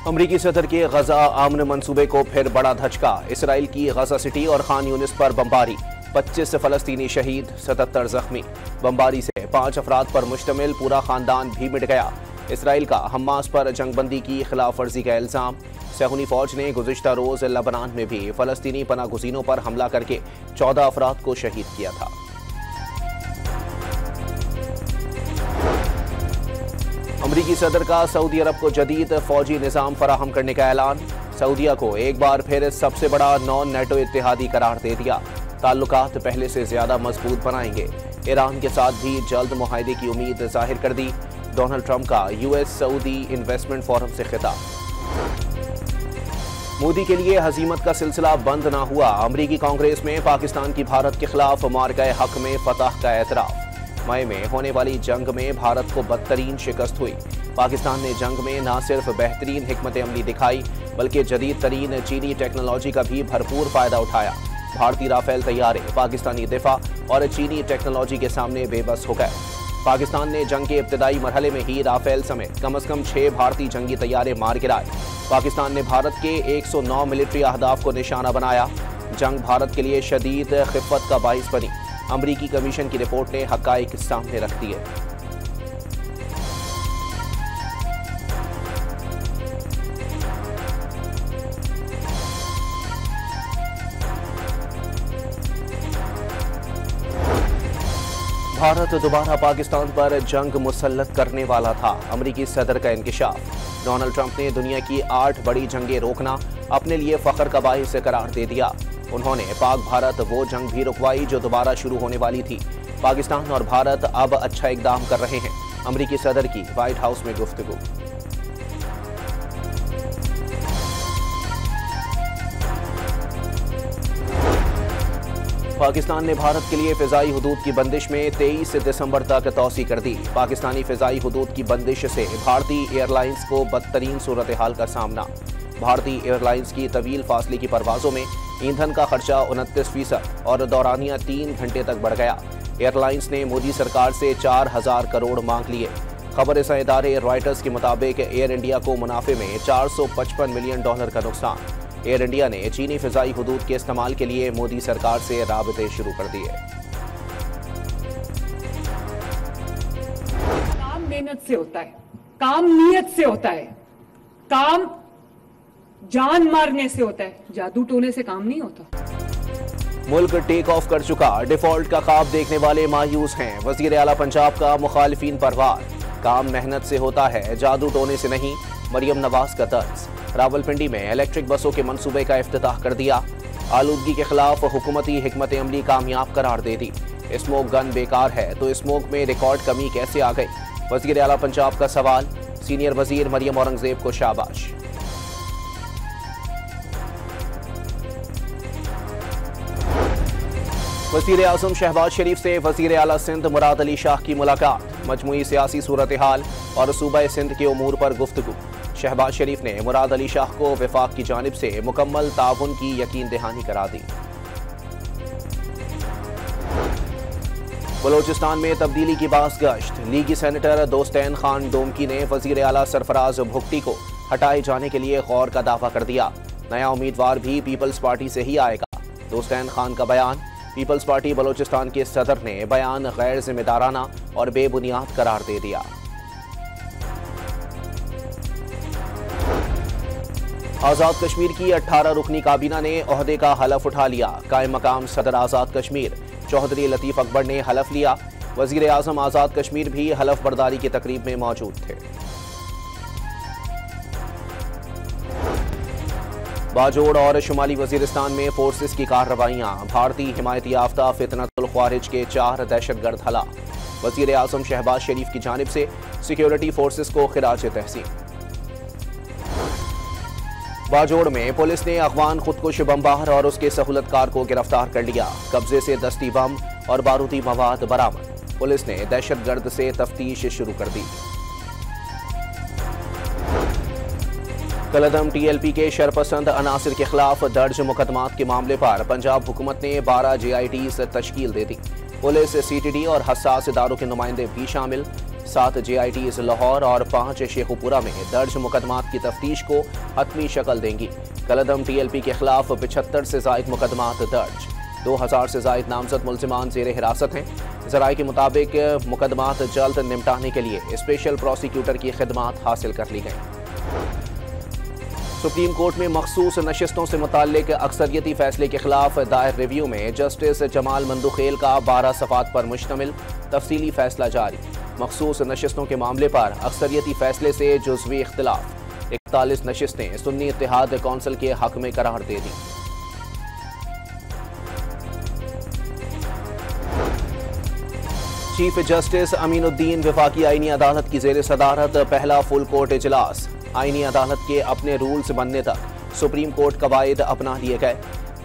अमरीकी सदर के गजा आमन मंसूबे को फिर बड़ा धचका। इसराइल की गजा सिटी और खान यूनिस पर बमबारी, 25 फलस्तीनी शहीद, 77 जख्मी। बमबारी से 5 अफराद पर मुश्तमिल पूरा खानदान भी मिट गया। इसराइल का हमास पर जंगबंदी की खिलाफ वर्जी का इल्जाम। सहूनी फौज ने गुज़िश्ता रोज लबनान में भी फलस्तीनी पनाह गुज़ीनों पर हमला करके 14 अफराद को शहीद किया था। अमरीकी सदर का सऊदी अरब को जदीद फौजी निज़ाम फराहम करने का ऐलान। सऊदिया को एक बार फिर सबसे बड़ा नॉन नेटो इत्तेहादी करार दे दिया। ताल्लुकात पहले से ज्यादा मजबूत बनाएंगे। ईरान के साथ भी जल्द मुआहदे की उम्मीद जाहिर कर दी। डोनाल्ड ट्रंप का यूएस सऊदी इन्वेस्टमेंट फोरम से खिताब। मोदी के लिए हजीमत का सिलसिला बंद ना हुआ। अमरीकी कांग्रेस में पाकिस्तान की भारत के खिलाफ मार्का हक में फतह का एतराफ। मई में होने वाली जंग में भारत को बदतरीन शिकस्त हुई। पाकिस्तान ने जंग में न सिर्फ बेहतरीन हिकमत अमली दिखाई बल्कि जदीद तरीन चीनी टेक्नोलॉजी का भी भरपूर फायदा उठाया। भारतीय राफेल तैयारे पाकिस्तानी दिफा और चीनी टेक्नोलॉजी के सामने बेबस हो गए। पाकिस्तान ने जंग के इब्तदाई मरहले में ही राफेल समेत कम से कम 6 भारतीय जंगी तैयारे मार गिराए। पाकिस्तान ने भारत के 109 मिलिट्री अहदाफ को निशाना बनाया। जंग भारत के लिए शदीद खिफ़त का बाइस बनी। अमरीकी कमीशन की रिपोर्ट ने हक़ाइक़ सामने रख दिए। भारत दोबारा पाकिस्तान पर जंग मुसल्लत करने वाला था। अमरीकी सदर का इंकिशाफ। डोनाल्ड ट्रंप ने दुनिया की 8 बड़ी जंगें रोकना अपने लिए फख्र का बाइस करार दे दिया। उन्होंने पाक भारत वो जंग भी रुकवाई जो दोबारा शुरू होने वाली थी। पाकिस्तान और भारत अब अच्छा इकदाम कर रहे हैं। अमरीकी सदर की व्हाइट हाउस में गुफ्तगू। पाकिस्तान ने भारत के लिए फिजाई हुदूद की बंदिश में 23 दिसंबर तक तौसी कर दी। पाकिस्तानी फिजाई हुदूद की बंदिश से भारतीय एयरलाइंस को बदतरीन सूरत हाल का सामना। भारतीय एयरलाइंस की तवील फासले की परवाजों में ईंधन का खर्चा 29% और दौरानिया 3 घंटे तक बढ़ गया। एयरलाइंस ने मोदी सरकार से 4000 करोड़ मांग लिए। खबर रसां इदारे रॉयटर्स के मुताबिक एयर इंडिया को मुनाफे में $455 मिलियन का नुकसान। एयर इंडिया ने चीनी फिजाई हुदूद के इस्तेमाल के लिए मोदी सरकार से राबते शुरू कर दिए। काम मेहनत से होता है, काम नीयत से होता है, काम जान मारने से होता है, जादू टोने से काम नहीं होता। मुल्क टेक ऑफ कर चुका। डिफॉल्ट का ख्वाब देखने वाले मायूस हैं। वजीर आला पंजाब का मुखालिफिन पर वार। काम मेहनत से होता है, जादू टोने से नहीं। मरियम नवाज का तर्ज। रावलपिंडी में इलेक्ट्रिक बसों के मंसूबे का इफ्तिताह कर दिया। आलूदगी के खिलाफ हुकूमती हिकमत अमली कामयाब करार दे दी। स्मोक गन बेकार है तो स्मोक में रिकॉर्ड कमी कैसे आ गई? वजीर आला पंजाब का सवाल। सीनियर वजीर मरियम औरंगजेब को शाबाश। वज़ीर आज़म शहबाज शरीफ से वज़ीर आला सिंध मुराद अली शाह की मुलाकात। मजमूई सियासी सूरत हाल और सूबा सिंध के उमूर पर गुफ्तगू। शहबाज शरीफ ने मुराद अली शाह को वफाक की जानिब से मुकम्मल ताउन की यकीन दहानी करा दी। बलोचिस्तान में तब्दीली की बास गश्त। लीगी सेनेटर दोस्तैन खान डोमकी ने वज़ीर आला सरफराज भुगटी को हटाए जाने के लिए गौर का दावा कर दिया। नया उम्मीदवार भी पीपल्स पार्टी से ही आएगा। दोस्तैन खान का बयान। पीपल्स पार्टी बलोचिस्तान के सदर ने बयान गैर जिम्मेदाराना और बेबुनियाद करार दे दिया। आज़ाद कश्मीर की 18 रुकनी काबीना ने ओहदे का हलफ उठा लिया। कायम मकाम सदर आज़ाद कश्मीर चौधरी लतीफ़ अकबर ने हलफ लिया। वज़ीर आज़म आज़ाद कश्मीर भी हलफ बर्दारी की तकरीब में मौजूद थे। बाजोड़ और शुमाली वजीरिस्तान में फोर्सेस की कार्रवाइयां। भारतीय हिमायती याफ्ता फितनतुल ख्वारिज के 4 दहशतगर्द हलाक। वज़ीर आज़म शहबाज शरीफ की जानिब से सिक्योरिटी फोर्सेस को खिराज तहसीन। बाजोड़ में पुलिस ने अफगान खुदकुश बमबार और उसके सहूलतकार को गिरफ्तार कर लिया। कब्जे से दस्ती बम और बारूदी मवाद बरामद। पुलिस ने दहशतगर्द से तफ्तीश शुरू कर दी। कलदम टीएलपी के शरपसंद अनासिर के खिलाफ दर्ज मुकदमात के मामले पर पंजाब हुकूमत ने 12 JITs तश्कील दे दी। पुलिस, CTD और हसास इदारों के नुमाइंदे भी शामिल। 7 JITs लाहौर और 5 शेखुपुरा में दर्ज मुकदमात की तफ्तीश को हतमी शक्ल देंगी। कलदम TLP के खिलाफ 75 से जायद मुकदमात दर्ज। 2000 से जायद नामजद मुल्जिमान जेर हिरासत हैं। जराये के मुताबिक मुकदमात जल्द निपटाने के लिए स्पेशल प्रोसिक्यूटर की खिदमात हासिल कर ली गई। सुप्रीम कोर्ट में मखसूस नशिस्तों से मुताल्लिक अक्सरियती फैसले के खिलाफ दायर रिव्यू में जस्टिस जमाल मंदुखेल का 12 सफ़ात पर मुश्तमिल तफसीली फैसला जारी। मखसूस नशिस्तों के मामले पर अक्सरियती फैसले से जुज़वी इख्तिलाफ। 41 नशिस्तें सुन्नी इत्तेहाद कौंसिल के हक में करार दे दी। चीफ जस्टिस अमीनुद्दीन वफाकी आईनी अदालत की जेर सदारत पहला फुल कोर्ट इजलास। आईनी अदालत के अपने रूल्स बनने तक सुप्रीम कोर्ट कवायद अपना लिए गए।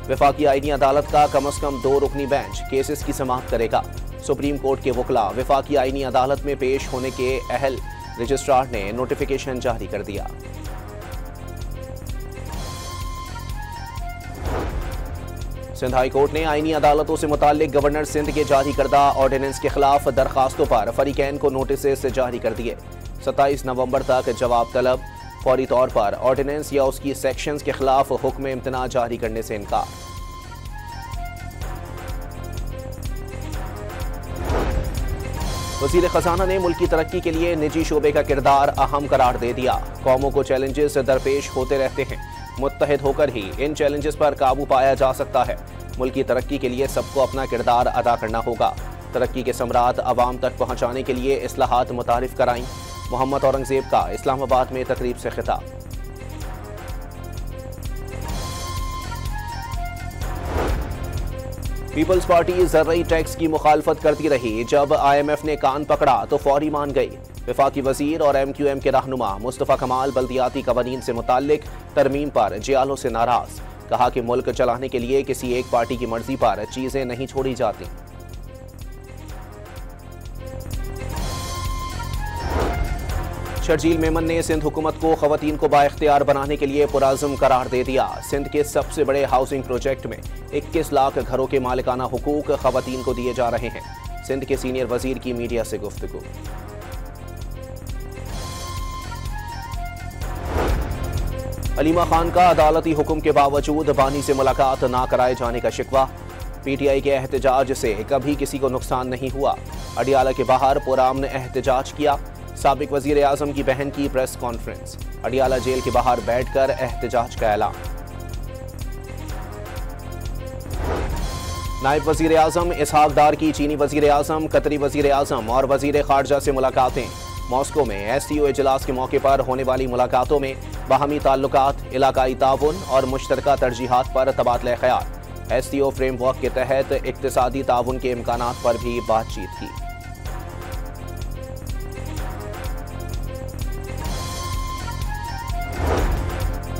वफाकी आईनी अदालत का कम अज कम 2 रुकनी बेंच केसेस की समाअत करेगा। सुप्रीम कोर्ट के वकला वफाकी आईनी अदालत में पेश होने के अहल रजिस्ट्रार ने नोटिफिकेशन जारी कर दिया। सिंध हाई कोर्ट ने आईनी अदालतों से मुताल्लिक गवर्नर सिंध के जारी करदा ऑर्डिनेंस के खिलाफ दरखास्तों पर फरीकैन को नोटिस जारी कर दिए। 27 नवंबर तक जवाब तलब। फौरी तौर पर ऑर्डिनेंस या उसकी सेक्शंस के खिलाफ हुक्म इम्तना जारी करने से इनकार। वज़ीर खजाना ने मुल्क की तरक्की के लिए निजी शोबे का किरदार अहम करार दे दिया। कौमों को चैलेंजेस दरपेश होते रहते हैं, मुत्तहिद होकर ही इन चैलेंजेस पर काबू पाया जा सकता है। मुल्क की तरक्की के लिए सबको अपना किरदार अदा करना होगा। तरक्की के समरात अवाम तक पहुँचाने के लिए इस्लाहात मुतारिफ कराईं। मोहम्मद औरंगजेब का इस्लामाबाद में तकरीब से खिताब। पीपल्स पार्टी ज़र्री टैक्स की मुखालफत करती रही। जब IMF ने कान पकड़ा तो फौरी मान गई। वफाकी वजीर और MQM के रहनुमा मुस्तफ़ा कमाल बल्दियाती कवानीन से मुताल्लिक तरमीम पर जियालों से नाराज। कहा कि मुल्क चलाने के लिए किसी एक पार्टी की मर्जी पर चीजें नहीं छोड़ी जाती। शर्जील मेमन ने सिंध हुकूमत को खवातीन को बाइख्तियार बनाने के लिए पुराज़म करार दे दिया। सिंध के सबसे बड़े हाउसिंग प्रोजेक्ट में 21 लाख घरों के मालिकाना हुकूक खवातीन को दिए जा रहे हैं। सिंध के सीनियर वजीर की मीडिया से गुफ्तगू। अलीमा खान का अदालती हुक्म के बावजूद बानी से मुलाकात ना कराए जाने का शिकवा। PTI के एहतजाज से कभी किसी को नुकसान नहीं हुआ। अडियाला के बाहर पुरामन एहतजाज किया। साबिक वजीर आजम की बहन की प्रेस कॉन्फ्रेंस। अडियाला जेल के बाहर बैठकर एहतजाज का ऐलान। नायब वजीर आजम इसहाक डार की चीनी वजीर आजम, कतरी वजीर आजम और वजीर खारजा से मुलाकातें। मॉस्को में SCO इजलास के मौके पर होने वाली मुलाकातों में बाहमी ताल्लुकात, इलाकाई ताउन और मुश्तरका तरजीहात पर तबादला ख्याल। SCO फ्रेमवर्क के तहत इक्तिसादी ताउन के इम्कानात पर भी बातचीत की।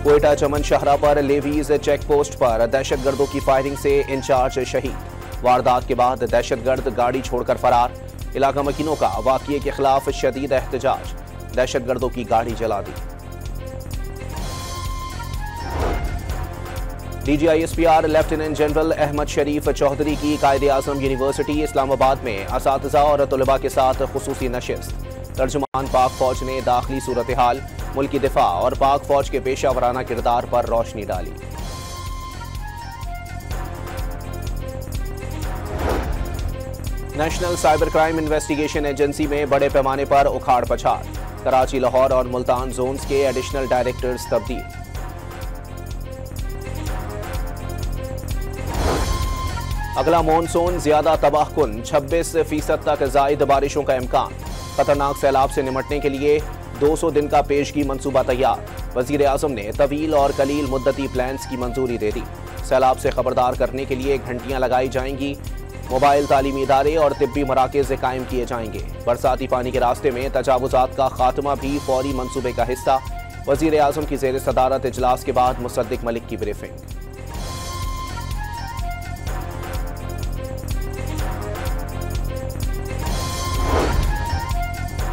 कोयटा चमन शहरा पर लेवीज चेक पोस्ट पर दहशतगर्दों की फायरिंग से इंचार्ज शहीद। वारदात के बाद दहशतगर्द गाड़ी छोड़कर फरार। इलाका मकीनों का वाक़ये के खिलाफ शदीद एहतजाज। दहशतगर्दों की गाड़ी जला दी। DGISPR लेफ्टिनेंट जनरल अहमद शरीफ चौधरी की कायदे आज़म यूनिवर्सिटी इस्लामाबाद में असातिज़ा और तलबा के साथ खुसूसी नशिस्त। तर्जुमान पाक फौज ने दाखिली सूरत हाल, मुल्की दिफा और पाक फौज के पेशा वराना किरदार पर रोशनी डाली। National cyber crime investigation agency में बड़े पैमाने पर उखाड़ पछाड़। कराची, लाहौर और मुल्तान जोन्स के एडिशनल डायरेक्टर्स तब्दील। अगला मॉनसून ज्यादा तबाहकुन, 26% तक जायद बारिशों का इम्कान। खतरनाक सैलाब से निमटने के लिए 200 दिन का पेशगी मंसूबा तैयार। वजीर आजम ने तवील और कलील मुद्दती प्लान्स की मंजूरी दे दी। सैलाब से खबरदार करने के लिए घंटियां लगाई जाएंगी। मोबाइल तालीमी इदारे और तिब्बी मराकज़ कायम किए जाएंगे। बरसाती पानी के रास्ते में तजावुजात का खात्मा भी फौरी मंसूबे का हिस्सा। वजीर आजम की जेर सदारत इजलास के बाद मुसद्दिक मलिक की ब्रीफिंग।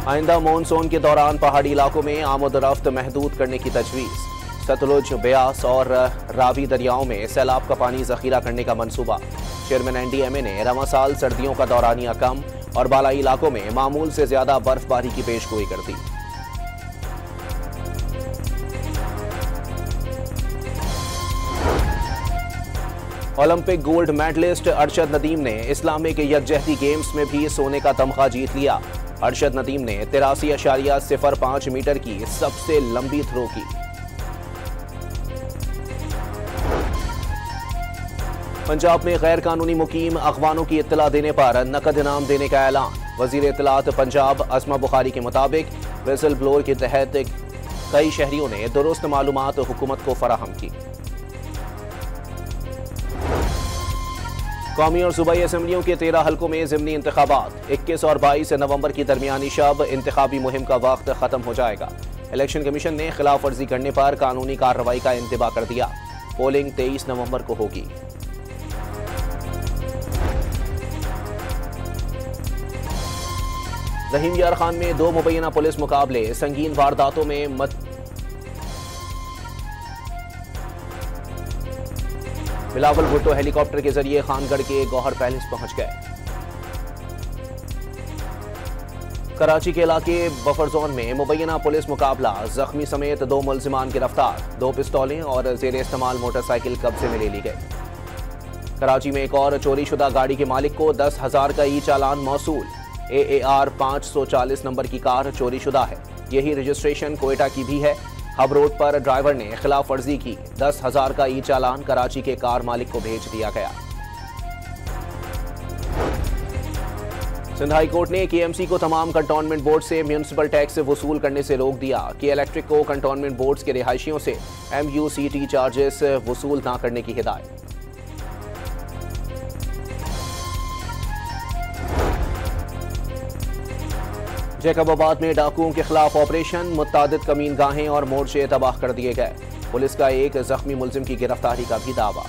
आइंदा मॉनसून के दौरान पहाड़ी इलाकों में आमद-ओ-रफ्त महदूद करने की तजवीज़। सतलुज, ब्यास और रावी दरियाओं में सैलाब का पानी जखीरा करने का मंसूबा। चेयरमैन NDMA ने रवां साल सर्दियों का दौरानिया कम और बालाई इलाकों में मामूल से ज्यादा बर्फबारी की पेशगोई कर दी। Olympic gold medallist Arshad Nadeem ने इस्लामिक यकजहती गेम्स में भी सोने का तमगा जीत लिया। अरशद नदीम ने 83.05 मीटर की सबसे लंबी थ्रो की। पंजाब में गैर कानूनी मुकीम अगवानों की इत्तला देने पर नकद इनाम देने का ऐलान। वजीर इत्तलात पंजाब असमा बुखारी के मुताबिक विसल ब्लोअर के तहत कई शहरियों ने दुरुस्त मालूमात हुकूमत को फराहम की। कौमी और सूबाई असम्बलियों के 13 हलकों में ज़िमनी इंतखाबात। 21 और 22 नवंबर की दरमियानी शब इंतखाबी मुहिम का वक्त खत्म हो जाएगा। इलेक्शन कमीशन ने खिलाफ वर्जी करने पर कानूनी कार्रवाई का इंतबा कर दिया। पोलिंग 23 नवंबर को होगी। रहीम यार खान में 2 मुबैना पुलिस मुकाबले। संगीन वारदातों में बिलावल भुट्टो हेलीकॉप्टर के जरिए खानगढ़ के गौहर पैलेस पहुंच गए। कराची के इलाके बफर जोन में मुबैना पुलिस मुकाबला। जख्मी समेत 2 मुलजिमान गिरफ्तार। 2 पिस्तौलें और जेर इस्तेमाल मोटरसाइकिल कब्जे में ले ली गई। कराची में एक और चोरीशुदा गाड़ी के मालिक को 10,000 का ई चालान मौसूल। AAR 540 नंबर की कार चोरीशुदा है। यही रजिस्ट्रेशन कोयटा की भी है। हब रोड पर ड्राइवर ने खिलाफ वर्जी की। 10,000 का ई चालान कराची के कार मालिक को भेज दिया गया। सिंध हाई कोर्ट ने KMC को तमाम कंटोनमेंट बोर्ड से म्यूनिसिपल टैक्स वसूल करने से रोक दिया। कि इलेक्ट्रिक को कंटोनमेंट बोर्ड के रिहायशियों से MUCT चार्जेस वसूल न करने की हिदायत। जैकबाबाद में डाकुओं के खिलाफ ऑपरेशन। मुत्तादिद कमीनगाहें और मोर्चे तबाह कर दिए गए। पुलिस का एक जख्मी मुलजिम की गिरफ्तारी का भी दावा।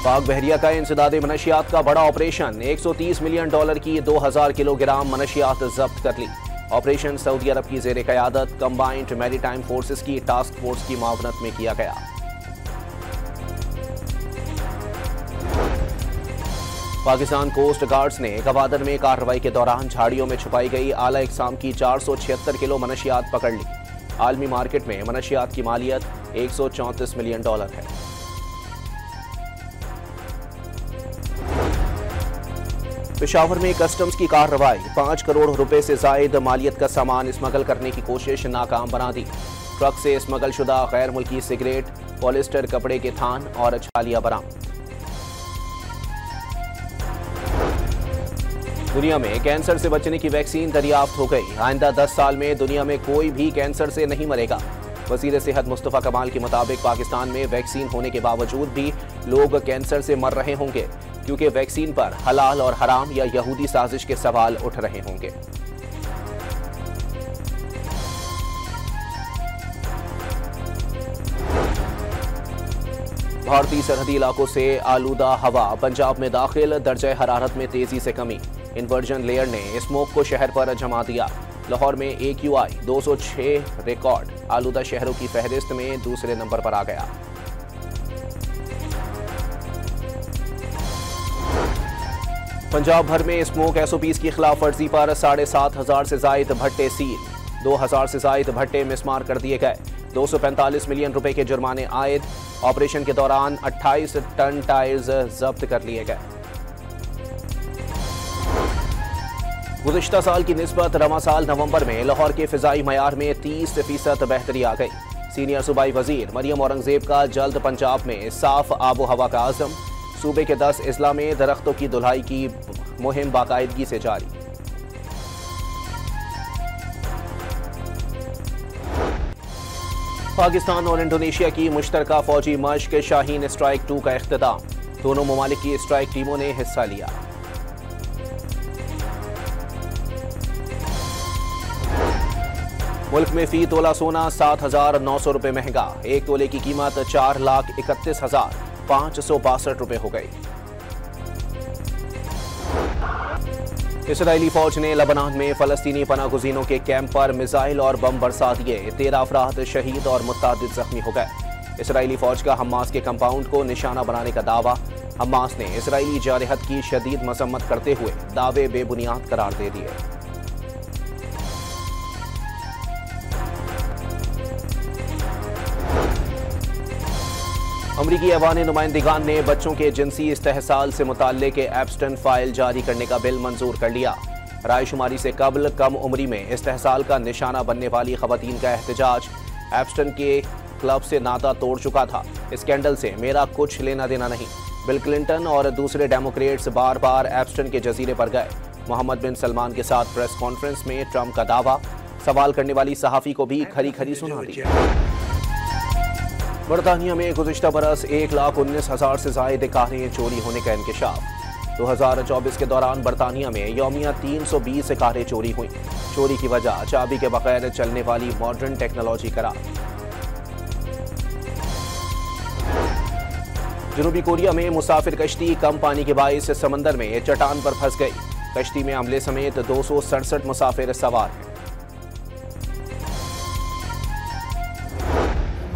पाक बहरिया का इंसदाद मनशियात का बड़ा ऑपरेशन। $130 मिलियन की 2000 किलोग्राम मनशियात जब्त कर ली। ऑपरेशन सऊदी अरब की जेर क़यादत कंबाइंड मैरीटाइम फोर्सेस की टास्क फोर्स की मावनत में किया गया। पाकिस्तान कोस्ट गार्ड्स ने गवादर में कार्रवाई के दौरान झाड़ियों में छुपाई गई आला इकसाम की 476 किलो मनशियात पकड़ ली। आलमी मार्केट में मनशियात की मालियत $134 मिलियन है। पेशावर में कस्टम्स की कार्रवाई। 5 करोड़ रुपए से जायद मालियत का सामान स्मगल करने की कोशिश नाकाम बना दी। ट्रक से स्मगल शुदा गैर मुल्की सिगरेट, पॉलिस्टर कपड़े के थान और छालियां बरामद। दुनिया में कैंसर से बचने की वैक्सीन दरियाफ्त हो गई। आइंदा 10 साल में दुनिया में कोई भी कैंसर से नहीं मरेगा। वजीर सेहत मुस्तफ़ा कमाल के मुताबिक पाकिस्तान में वैक्सीन होने के बावजूद भी लोग कैंसर से मर रहे होंगे, क्योंकि वैक्सीन पर हलाल और हराम या यहूदी साजिश के सवाल उठ रहे होंगे। भारतीय सरहदी इलाकों से आलूदा हवा पंजाब में दाखिल। दर्जा हरारत में तेजी से कमी। इन्वर्जन लेयर ने स्मोक को शहर पर जमा दिया। लाहौर में AQI 206 रिकॉर्ड आलूदा शहरों की फहरिस्त में दूसरे नंबर पर आ गया। पंजाब भर में स्मोक SOPs की खिलाफ वर्जी पर 7,500 से जायद भट्टे सील। 2,000 से जायद भट्टे मिसमार कर दिए गए। 245 मिलियन रुपए के जुर्माने आयद। ऑपरेशन के दौरान 28 टन टायर्स जब्त कर लिए गए। गुज़िश्ता साल की निस्बत रवां साल नवंबर में लाहौर के फिजाई मयार में 30% बेहतरी आ गई। सीनियर सूबाई वजीर मरियम औरंगजेब का जल्द पंजाब में साफ आबो हवा का आज़म। सूबे के 10 अजला में दरख्तों की धुलाई की मुहिम बाकायदगी से जारी। पाकिस्तान और इंडोनेशिया की मुश्तरका फौजी मश्क शाहीन स्ट्राइक 2 का इख्तिताम। दोनों ममालिक की स्ट्राइक टीमों ने हिस्सा लिया। मुल्क में फी तोला सोना 7,900 रुपए महंगा। 1 तोले की कीमत 4,31,562 रुपए हो गई। इसराइली फौज ने लबनान में फलस्तीनी पनागुज़ीनों के कैंप पर मिसाइल और बम बरसा दिए। 13 अफराद शहीद और मुत्तादिद जख्मी हो गए। इसराइली फौज का हमास के कंपाउंड को निशाना बनाने का दावा। हमास ने इसराइली जारहत की शदीद मजम्मत करते हुए दावे बेबुनियाद करार दे दिए। अमरीकी ऐवान नुमाइंदगान ने बच्चों के जिनसी इस्तेहसाल से मुताल्लिक एब्स्टन फाइल जारी करने का बिल मंजूर कर लिया। रायशुमारी से कबल कम उम्री में इस्तेहसाल का निशाना बनने वाली खवातीन का एहतजाज। एब्स्टन के क्लब से नाता तोड़ चुका था, स्कैंडल से मेरा कुछ लेना देना नहीं। बिल क्लिंटन और दूसरे डेमोक्रेट्स बार बार एब्स्टन के जजीरे पर गए। मोहम्मद बिन सलमान के साथ प्रेस कॉन्फ्रेंस में ट्रंप का दावा। सवाल करने वाली सहाफी को भी खरी खरी सुना दी। बरतानिया में गुज़िश्ता बरस 1,19,000 से ज़ायद कारें चोरी होने का इंकशाफ। 2024 के दौरान बरतानिया में यौमिया 320 कारें चोरी हुई। चोरी की वजह चाबी के बगैर चलने वाली मॉडर्न टेक्नोलॉजी करार। जनूबी कोरिया में मुसाफिर कश्ती कम पानी के बाइस समंदर में चट्टान पर फंस गई। कश्ती में अमले समेत 267 मुसाफिर सवार हैं।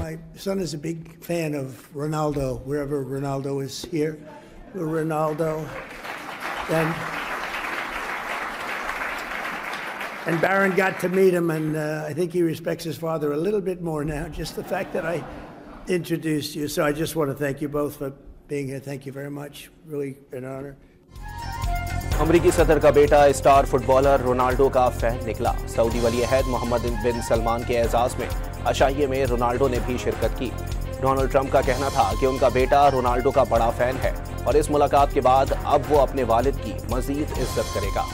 My son is a big fan of Ronaldo. Wherever Ronaldo is here, Ronaldo, and Barron got to meet him, and I think he respects his father a little bit more now. Just the fact that I introduced you, so I just want to thank you both for being here. Thank you very much. Really an honor. अमरीकी सदर का बेटा star footballer Ronaldo का fan निकला। Saudi वली अहद मोहम्मद बिन सलमान के एजाज में अशाइये में Ronaldo ने भी शिरकत की। डोनाल्ड ट्रंप का कहना था कि उनका बेटा रोनाल्डो का बड़ा फैन है और इस मुलाकात के बाद अब वो अपने वालिद की मजीद इज्जत करेगा।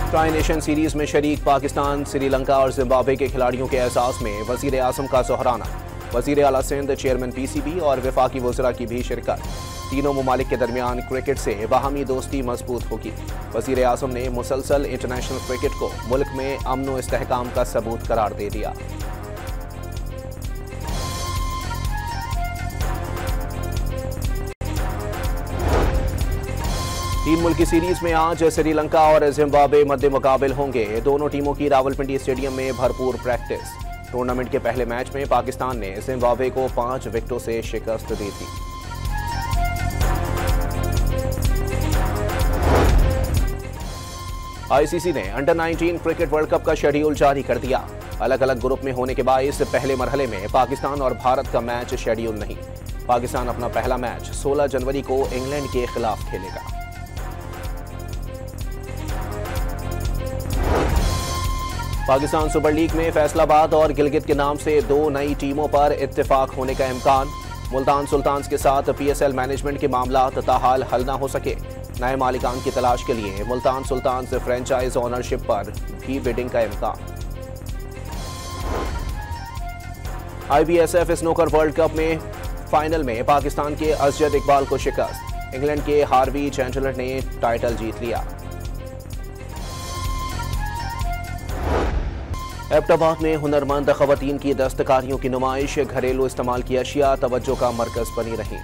ट्राई नेशन सीरीज में शरीक पाकिस्तान, श्रीलंका और जिम्बाब्वे के खिलाड़ियों के एहसास में वजीर आजम का जोहराना। वजीर आला सिंध, चेयरमैन पीसीबी और वफाकी वज़रा की भी शिरकत। तीनों ममालिक के दरमियान क्रिकेट से बाहमी दोस्ती मजबूत होगी। वजीर आजम ने मुसलसल इंटरनेशनल क्रिकेट को मुल्क में अमन व इस्तेहकाम का सबूत करार दे दिया। तीन मुल्की सीरीज में आज श्रीलंका और जिम्बाब्वे मद्दे मुकाबिल होंगे। दोनों टीमों की रावलपिंडी स्टेडियम में भरपूर प्रैक्टिस। टूर्नामेंट के पहले मैच में पाकिस्तान ने जिम्बाब्वे को 5 विकेटों से शिकस्त दी थी। आईसीसी ने अंडर 19 क्रिकेट वर्ल्ड कप का शेड्यूल जारी कर दिया। अलग अलग ग्रुप में होने के बायस पहले मरहले में पाकिस्तान और भारत का मैच शेड्यूल नहीं। पाकिस्तान अपना पहला मैच 16 जनवरी को इंग्लैंड के खिलाफ खेलेगा। पाकिस्तान सुपर लीग में फैसलाबाद और गिलगित के नाम से 2 नई टीमों पर इत्तेफाक होने का इम्कान। मुल्तान सुल्तान्स के साथ पीएसएल मैनेजमेंट के मामलात ताहाल हल न हो सके। नए मालिकान की तलाश के लिए मुल्तान सुल्तान्स फ्रेंचाइज ओनरशिप पर भी बिडिंग का इम्कान। IBSF स्नूकर वर्ल्ड कप में फाइनल में पाकिस्तान के असजद इकबाल को शिकस्त। इंग्लैंड के हार्वी चैंडलर ने टाइटल जीत लिया। एबटाबाद में हुनरमंद खवातीन की दस्तकारियों की नुमाइश। घरेलू इस्तेमाल की अशिया तवज्जो का मरकज बनी रही।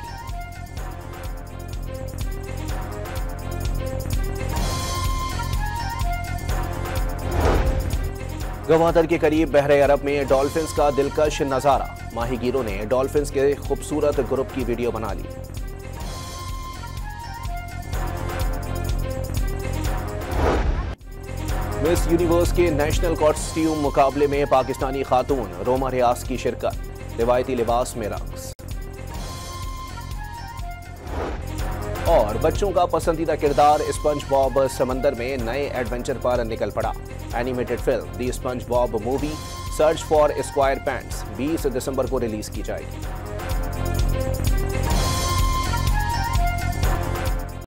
गवादर के करीब बहरे अरब में डॉल्फिन्स का दिलकश नजारा। माहीगीरों ने डॉल्फिन्स के खूबसूरत ग्रुप की वीडियो बना ली। मिस यूनिवर्स के नेशनल कॉस्ट्यूम मुकाबले में पाकिस्तानी खातून रोमा रियाज की शिरकत। रिवायती लिबास में रक्स। और बच्चों का पसंदीदा किरदार स्पंज बॉब समंदर में नए एडवेंचर पर निकल पड़ा। Animated film the sponge Bob movie search for square pants 20 दिसंबर को रिलीज की जाएगी।